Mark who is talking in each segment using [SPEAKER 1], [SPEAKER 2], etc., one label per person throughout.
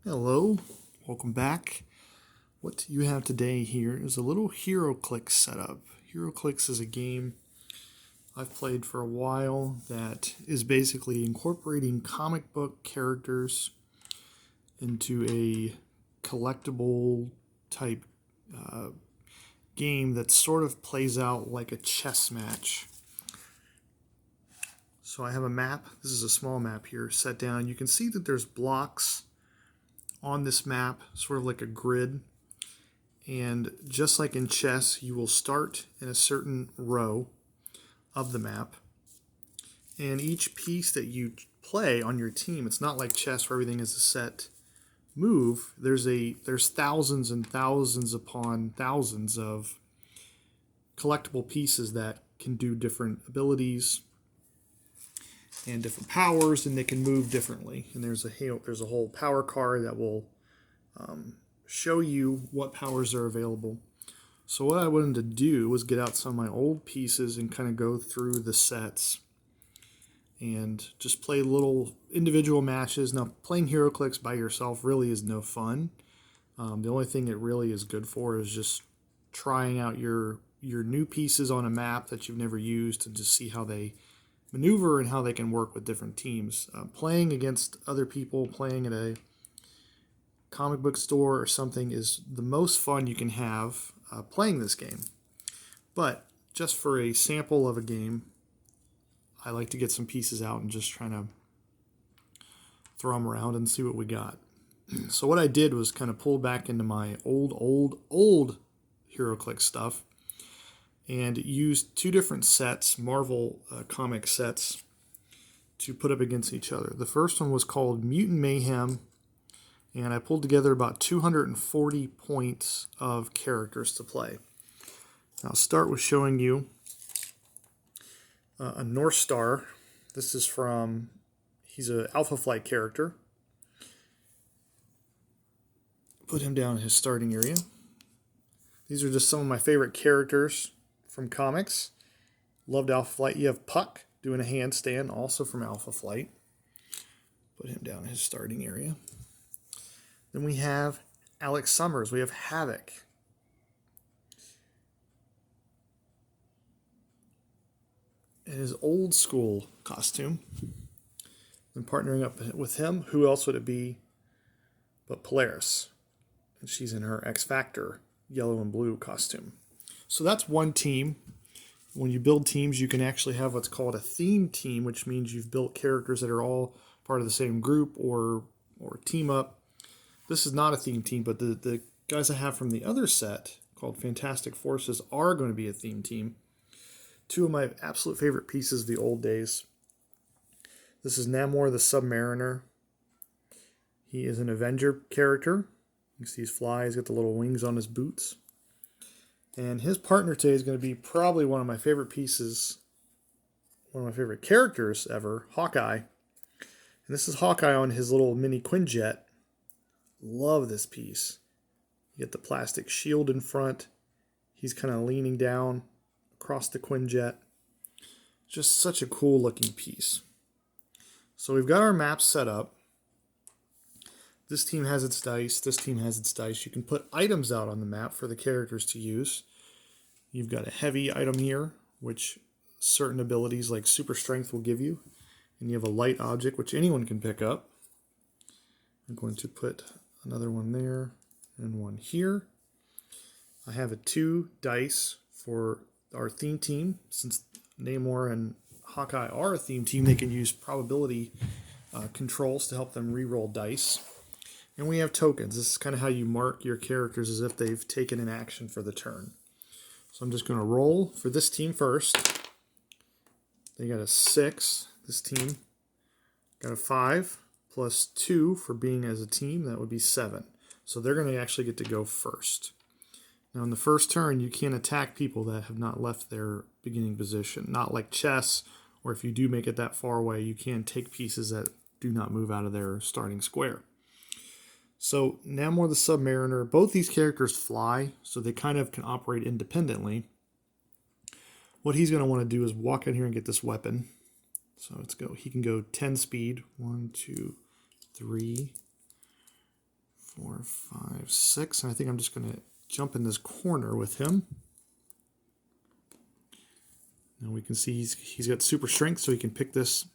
[SPEAKER 1] Hello, welcome back. What you have today here is a little Heroclix setup. Heroclix is a game I've played for a while that is basically incorporating comic book characters into a collectible type game that sort of plays out like a chess match. So I have a map. This is a small map here set down. You can see that there's blocks on this map, sort of like a grid. And just like in chess, you will start in a certain row of the map. And each piece that you play on your team, it's not like chess where everything is a set move. There's thousands and thousands upon thousands of collectible pieces that can do different abilities and different powers, and they can move differently. And there's a whole power card that will show you what powers are available. So what I wanted to do was get out some of my old pieces and kind of go through the sets and just play little individual matches. Now, playing Heroclix by yourself really is no fun. The only thing it really is good for is just trying out your new pieces on a map that you've never used and to see how they maneuver and how they can work with different teams. Playing against other people, playing at a comic book store or something is the most fun you can have playing this game. But just for a sample of a game, I like to get some pieces out and just try to throw them around and see what we got. So what I did was kind of pull back into my old Heroclix stuff and used two different sets, Marvel comic sets, to put up against each other. The first one was called Mutant Mayhem, and I pulled together about 240 points of characters to play. I'll start with showing you a Northstar. This is he's an Alpha Flight character. Put him down in his starting area. These are just some of my favorite characters from comics. Loved Alpha Flight. You have Puck doing a handstand, also from Alpha Flight. Put him down in his starting area. Then we have Alex Summers. We have Havok. In his old school costume. Then partnering up with him, who else would it be but Polaris? And she's in her X Factor yellow and blue costume. So that's one team. When you build teams, you can actually have what's called a theme team, which means you've built characters that are all part of the same group or team up. This is not a theme team, but the guys I have from the other set called Fantastic Forces are going to be a theme team. Two of my absolute favorite pieces of the old days. This is Namor the Submariner. He is an Avenger character. You can see he's fly. He's got the little wings on his boots. And his partner today is going to be probably one of my favorite pieces, one of my favorite characters ever, Hawkeye. And this is Hawkeye on his little mini Quinjet. Love this piece. You get the plastic shield in front. He's kind of leaning down across the Quinjet. Just such a cool looking piece. So we've got our map set up. This team has its dice. This team has its dice. You can put items out on the map for the characters to use. You've got a heavy item here, which certain abilities like super strength will give you. And you have a light object, which anyone can pick up. I'm going to put another one there and one here. I have a 2 dice for our theme team. Since Namor and Hawkeye are a theme team, they can use probability controls to help them re-roll dice. And we have tokens. This is kind of how you mark your characters as if they've taken an action for the turn. So I'm just going to roll for this team first. They got a 6. This team got a 5 plus 2 for being as a team. That would be 7. So they're going to actually get to go first. Now in the first turn, you can't attack people that have not left their beginning position. Not like chess, or if you do make it that far away, you can take pieces that do not move out of their starting square. So Namor the Submariner, both these characters fly, so they kind of can operate independently. What he's going to want to do is walk in here and get this weapon. So let's go. He can go 10 speed. 1, 2, 3, 4, 5, 6. And I think I'm just going to jump in this corner with him. Now we can see he's got super strength, so he can pick this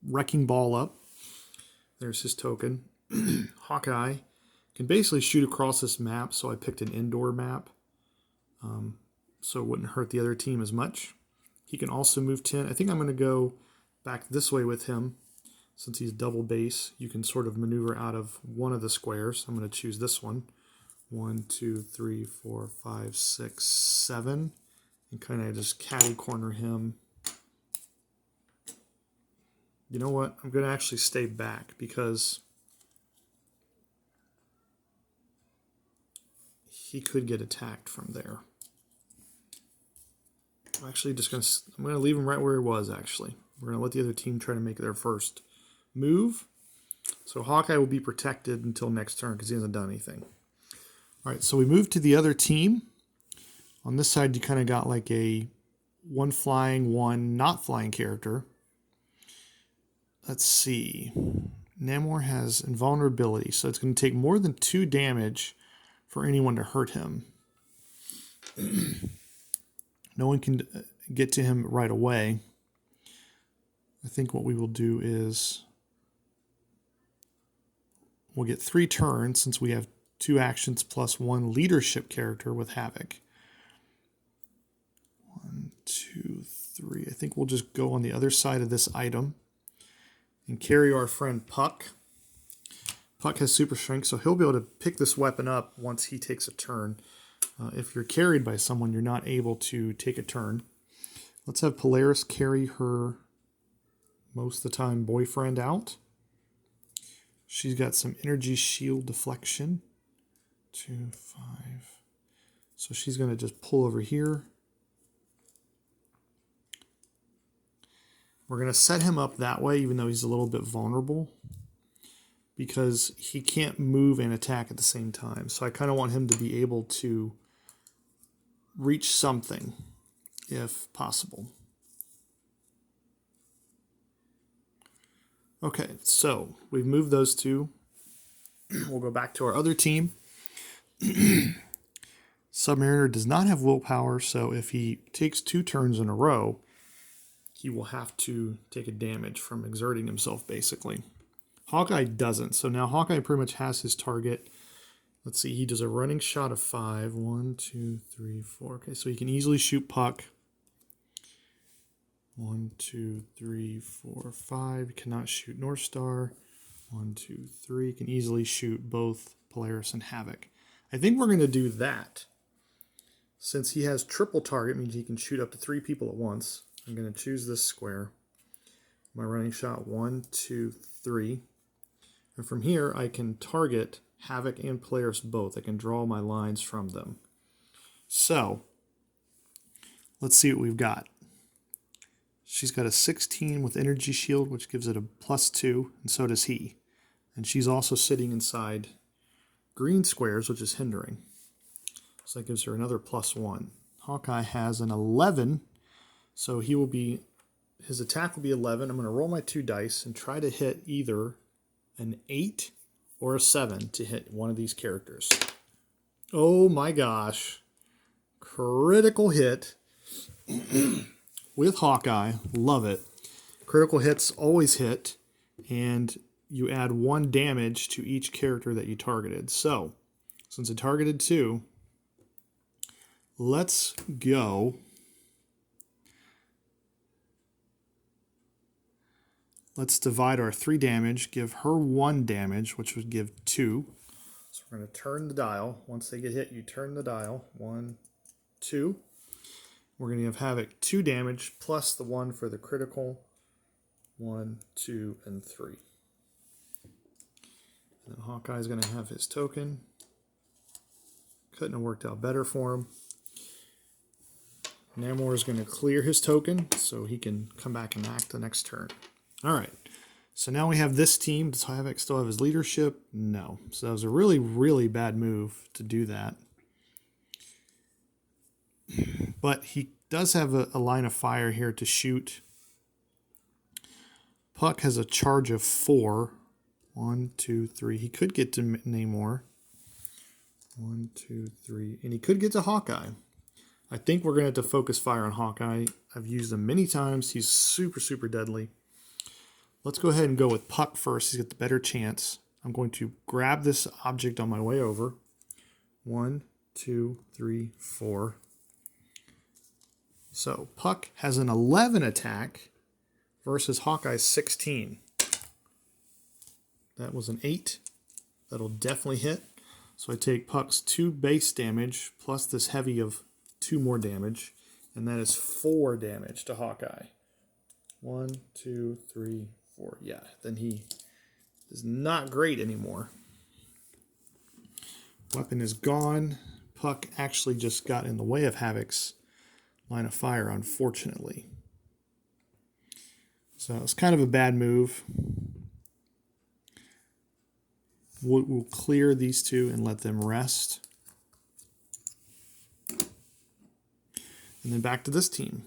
[SPEAKER 1] wrecking ball up. There's his token. Hawkeye can basically shoot across this map, so I picked an indoor map so it wouldn't hurt the other team as much. He can also move 10. I think I'm going to go back this way with him. Since he's double base, you can sort of maneuver out of one of the squares. I'm going to choose this one. 1, 2, 3, 4, 5, 6, 7. And kind of just catty corner him. You know what? I'm going to actually stay back because he could get attacked from there. I'm actually just going to, I'm going to leave him right where he was, actually. We're going to let the other team try to make their first move. So Hawkeye will be protected until next turn because he hasn't done anything. All right, so we move to the other team. On this side, you kind of got like a one flying, one not flying character. Let's see. Namor has invulnerability, so it's going to take more than 2 damage for anyone to hurt him. No one can get to him right away. I think what we will do is we'll get 3 turns since we have 2 actions plus 1 leadership character with Havok. 1, 2, 3. I think we'll just go on the other side of this item and carry our friend Puck. Puck has super strength, so he'll be able to pick this weapon up once he takes a turn. If you're carried by someone, you're not able to take a turn. Let's have Polaris carry her, most of the time, boyfriend out. She's got some energy shield deflection. 2, 5. So she's going to just pull over here. We're going to set him up that way, even though he's a little bit vulnerable, because he can't move and attack at the same time. So I kind of want him to be able to reach something, if possible. Okay, so we've moved those 2. We'll go back to our other team. Submariner does not have willpower, so if he takes 2 turns in a row, he will have to take a damage from exerting himself, basically. Hawkeye doesn't, so now Hawkeye pretty much has his target. Let's see, he does a running shot of 5. 1, 2, 3, 4. Okay, so he can easily shoot Puck. 1, 2, 3, 4, 5. He cannot shoot Northstar. 1, 2, 3. He can easily shoot both Polaris and Havok. I think we're going to do that. Since he has triple target, means he can shoot up to 3 people at once. I'm going to choose this square. My running shot, 1, 2, 3. And from here, I can target Havok and Polaris both. I can draw my lines from them. So, let's see what we've got. She's got a 16 with energy shield, which gives it a +2, and so does he. And she's also sitting inside green squares, which is hindering. So that gives her another +1. Hawkeye has an 11, so he will be, his attack will be 11. I'm going to roll my 2 dice and try to hit either an 8 or a 7 to hit one of these characters. Oh my gosh. Critical hit with Hawkeye. Love it. Critical hits always hit, and you add 1 damage to each character that you targeted. So, since I targeted 2, let's go. Let's divide our 3 damage, give her 1 damage, which would give 2. So we're going to turn the dial. Once they get hit, you turn the dial. 1, 2. We're going to give Havok 2 damage plus the 1 for the critical. 1, 2, and 3. And then Hawkeye's going to have his token. Couldn't have worked out better for him. Namor is going to clear his token so he can come back and act the next turn. All right, so now we have this team. Does Havok still have his leadership? No. So that was a really, really bad move to do that. But he does have a line of fire here to shoot. Puck has a charge of 4. 1, 2, 3. He could get to Namor. 1, 2, 3. And he could get to Hawkeye. I think we're going to have to focus fire on Hawkeye. I've used him many times. He's super, super deadly. Let's go ahead and go with Puck first. He's got the better chance. I'm going to grab this object on my way over. 1, 2, 3, 4. So Puck has an 11 attack versus Hawkeye's 16. That was an 8. That'll definitely hit. So I take Puck's 2 base damage plus this heavy of 2 more damage. And that is 4 damage to Hawkeye. 1, 2, 3, 4. Yeah, then he is not great anymore. Weapon is gone. Puck actually just got in the way of Havok's line of fire, unfortunately. So it's kind of a bad move. We'll clear these two and let them rest. And then back to this team.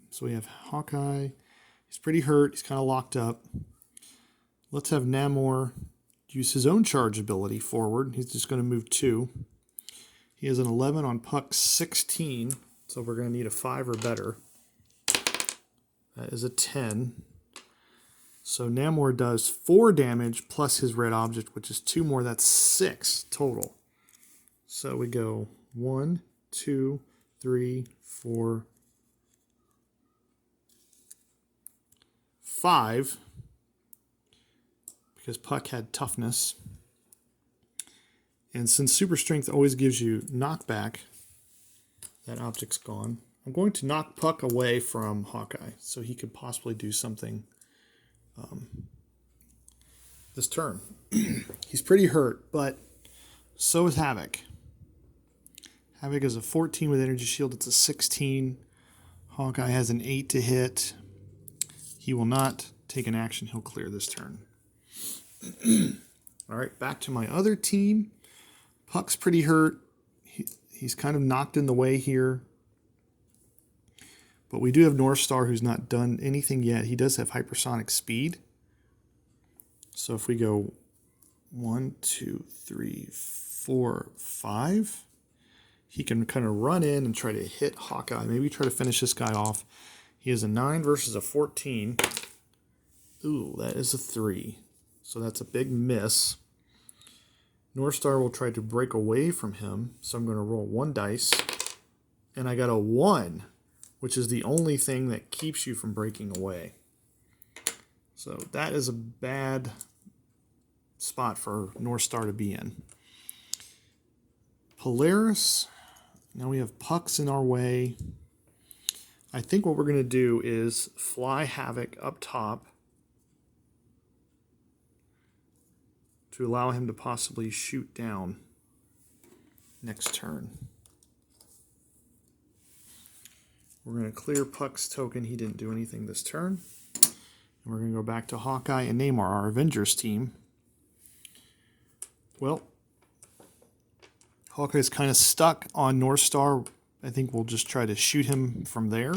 [SPEAKER 1] So we have Hawkeye. He's pretty hurt. He's kind of locked up. Let's have Namor use his own charge ability forward. He's just going to move 2. He has an 11 on Puck's 16. So we're going to need a 5 or better. That is a 10. So Namor does 4 damage plus his red object, which is 2 more. That's 6 total. So we go 1, 2, 3, 4, 5. Because Puck had toughness. And since super strength always gives you knockback, that object's gone. I'm going to knock Puck away from Hawkeye so he could possibly do something this turn. He's pretty hurt, but so is Havok. Havok is a 14 with energy shield. It's a 16. Hawkeye has an 8 to hit. He will not take an action. He'll clear this turn. All right, back to my other team. Puck's pretty hurt. He's kind of knocked in the way here. But we do have Northstar, who's not done anything yet. He does have hypersonic speed. So if we go 1, 2, 3, 4, 5, he can kind of run in and try to hit Hawkeye. Maybe try to finish this guy off. He has a 9 versus a 14. Ooh, that is a 3. So that's a big miss. Northstar will try to break away from him. So I'm going to roll 1 dice. And I got a 1, which is the only thing that keeps you from breaking away. So that is a bad spot for Northstar to be in. Polaris. Now we have Pucks in our way. I think what we're going to do is fly Havok up top to allow him to possibly shoot down next turn. We're going to clear Puck's token. He didn't do anything this turn. And we're going to go back to Hawkeye and Namor, our Avengers team. Well, Hawkeye's kind of stuck on Northstar. I think we'll just try to shoot him from there.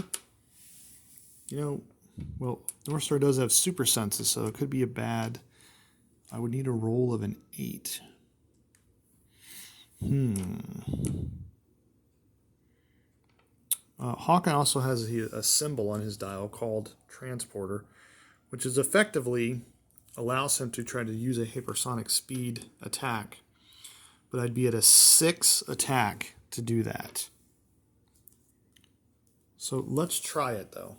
[SPEAKER 1] You know, well, Northstar does have super senses, so it could be a bad... I would need a roll of an 8. Hawkeye also has a symbol on his dial called Transporter, which is effectively allows him to try to use a hypersonic speed attack. But I'd be at a 6 attack to do that. So let's try it, though.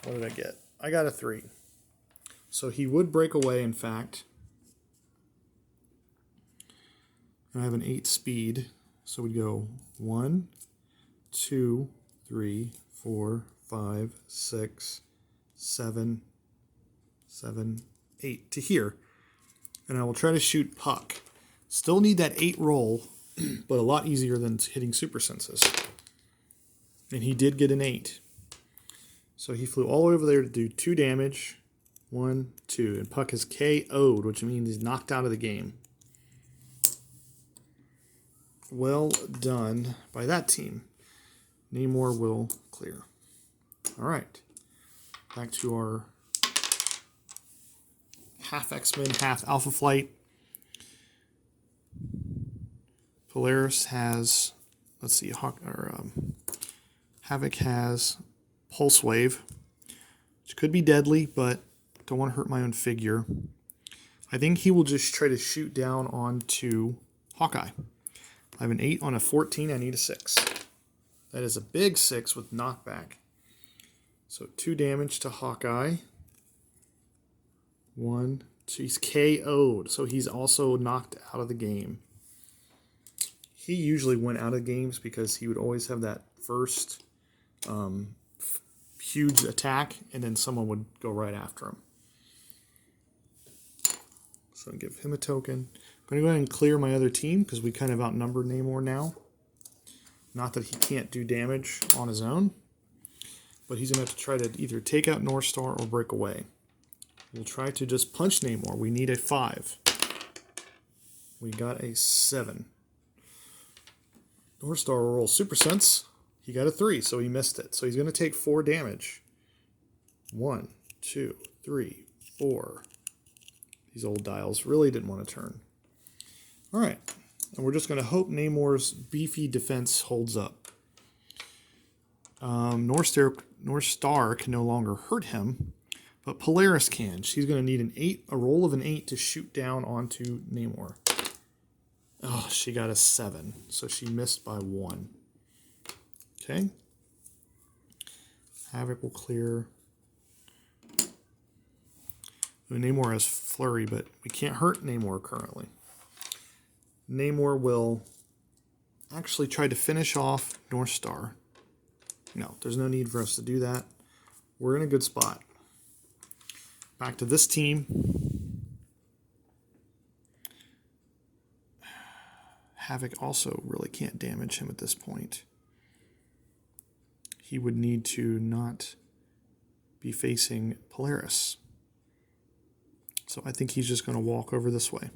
[SPEAKER 1] What did I get? I got a 3. So he would break away, in fact. And I have an 8 speed. So we go 1, 2, 3, 4, 5, 6, 7, 8 to here. And I will try to shoot Puck. Still need that 8 roll, but a lot easier than hitting super senses. And he did get an 8. So he flew all the way over there to do 2 damage. 1, 2. And Puck is KO'd, which means he's knocked out of the game. Well done by that team. Namor will clear. All right. Back to our half X-Men, half Alpha Flight. Polaris has, let's see, Havok has Pulse Wave, which could be deadly, but don't want to hurt my own figure. I think he will just try to shoot down onto Hawkeye. I have an 8 on a 14. I need a 6. That is a big 6 with knockback. So 2 damage to Hawkeye. 1, 2. He's KO'd, so he's also knocked out of the game. He usually went out of games because he would always have that first huge attack, and then someone would go right after him. So I'll give him a token. I'm going to go ahead and clear my other team because we kind of outnumber Namor now. Not that he can't do damage on his own, but he's going to have to try to either take out Northstar or break away. We'll try to just punch Namor. We need a 5. We got a 7. Northstar will roll Super Sense. He got a 3, so he missed it. So he's going to take 4 damage. 1, 2, 3, 4. These old dials really didn't want to turn. All right. And we're just going to hope Namor's beefy defense holds up. Northstar can no longer hurt him, but Polaris can. She's going to need an 8, a roll of an 8 to shoot down onto Namor. Oh, she got a 7, so she missed by 1. Okay. Havok will clear. Namor has Flurry, but we can't hurt Namor currently. Namor will actually try to finish off Northstar. No, there's no need for us to do that. We're in a good spot. Back to this team. Havok also really can't damage him at this point. He would need to not be facing Polaris. So I think he's just going to walk over this way.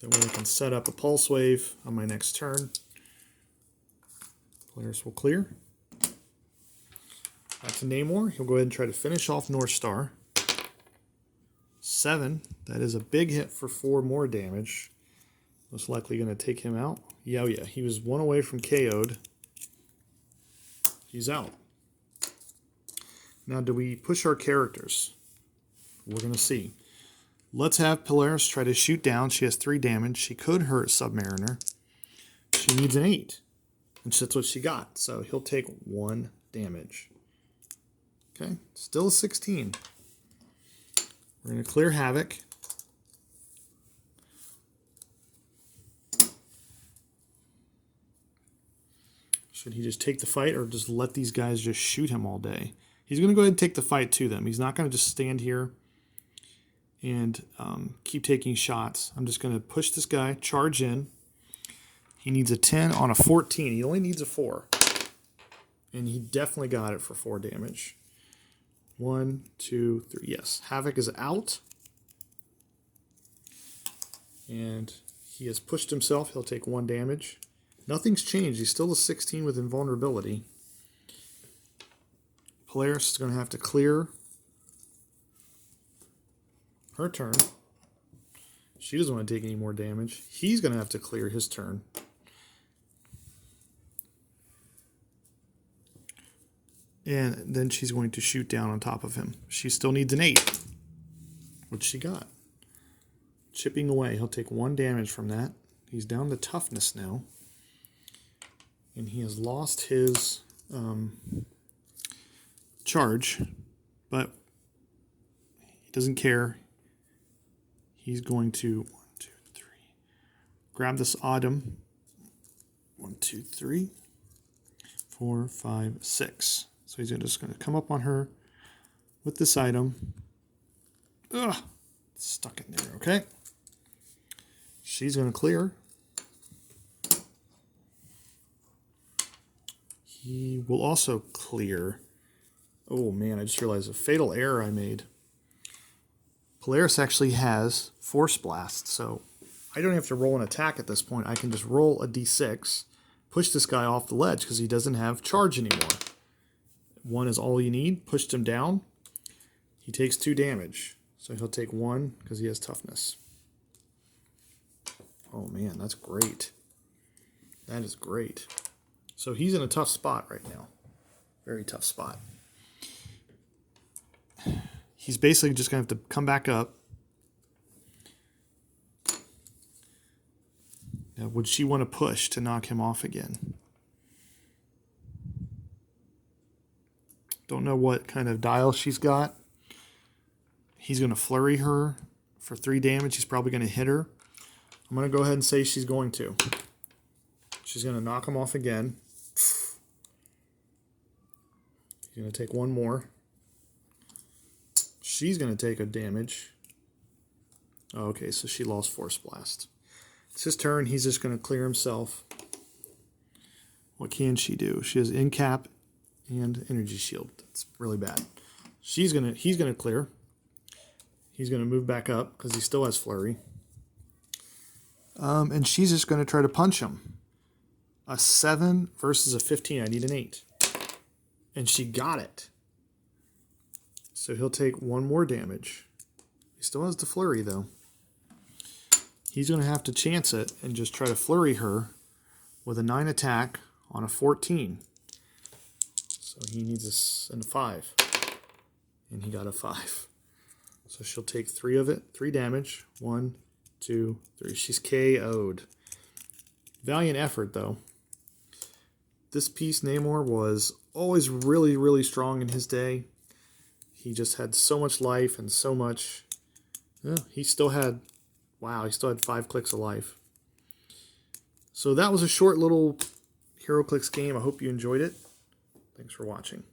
[SPEAKER 1] That way I can set up a Pulse Wave on my next turn. Polaris will clear. Back to Namor. He'll go ahead and try to finish off Northstar. 7. That is a big hit for 4 more damage. Most likely going to take him out. Yeah, yeah. He was 1 away from KO'd. He's out. Now, do we push our characters? We're going to see. Let's have Polaris try to shoot down. She has 3 damage. She could hurt Submariner. She needs an 8. And that's what she got. So he'll take 1 damage. Okay. Still a 16. We're going to clear Havok. Should he just take the fight or just let these guys just shoot him all day? He's going to go ahead and take the fight to them. He's not going to just stand here and keep taking shots. I'm just going to push this guy, charge in. He needs a 10 on a 14. He only needs a 4. And he definitely got it for 4 damage. 1, 2, 3. Yes, Havok is out. And he has pushed himself. He'll take 1 damage. Nothing's changed. He's still a 16 with invulnerability. Polaris is going to have to clear her turn. She doesn't want to take any more damage. He's going to have to clear his turn. And then she's going to shoot down on top of him. She still needs an 8, which she got. Chipping away. He'll take 1 damage from that. He's down to toughness now. And he has lost his charge, but he doesn't care. He's going to 1, 2, 3. Grab this Autumn. 1, 2, 3, 4, 5, 6. So he's just going to come up on her with this item. Ugh, stuck in there. Okay. She's going to clear. He will also clear. Oh man, I just realized a fatal error I made. Polaris actually has Force Blast, so I don't have to roll an attack at this point. I can just roll a d6, push this guy off the ledge because he doesn't have charge anymore. 1 is all you need. Pushed him down. He takes 2 damage. So he'll take 1 because he has toughness. Oh man, that's great. That is great. So he's in a tough spot right now. Very tough spot. He's basically just going to have to come back up. Now, would she want to push to knock him off again? Don't know what kind of dial she's got. He's going to flurry her for 3 damage. He's probably going to hit her. I'm going to go ahead and say she's going to. She's going to knock him off again. He's going to take 1 more. She's going to take a damage. Oh, okay, so she lost Force Blast. It's his turn. He's just going to clear himself. What can she do? She has Incap and Energy Shield. That's really bad. He's going to clear. He's going to move back up because he still has Flurry. And she's just going to try to punch him. A 7 versus a 15. I need an 8. And she got it. So he'll take 1 more damage. He still has the Flurry, though. He's going to have to chance it and just try to Flurry her with a 9 attack on a 14. So he needs a 5. And he got a 5. So she'll take 3 of it. 3 damage. 1, 2, 3. She's KO'd. Valiant effort, though. This piece, Namor, was always really, really strong in his day. He just had so much life and so much... Yeah, he still had... Wow, he still had 5 clicks of life. So that was a short little Heroclix game. I hope you enjoyed it. Thanks for watching.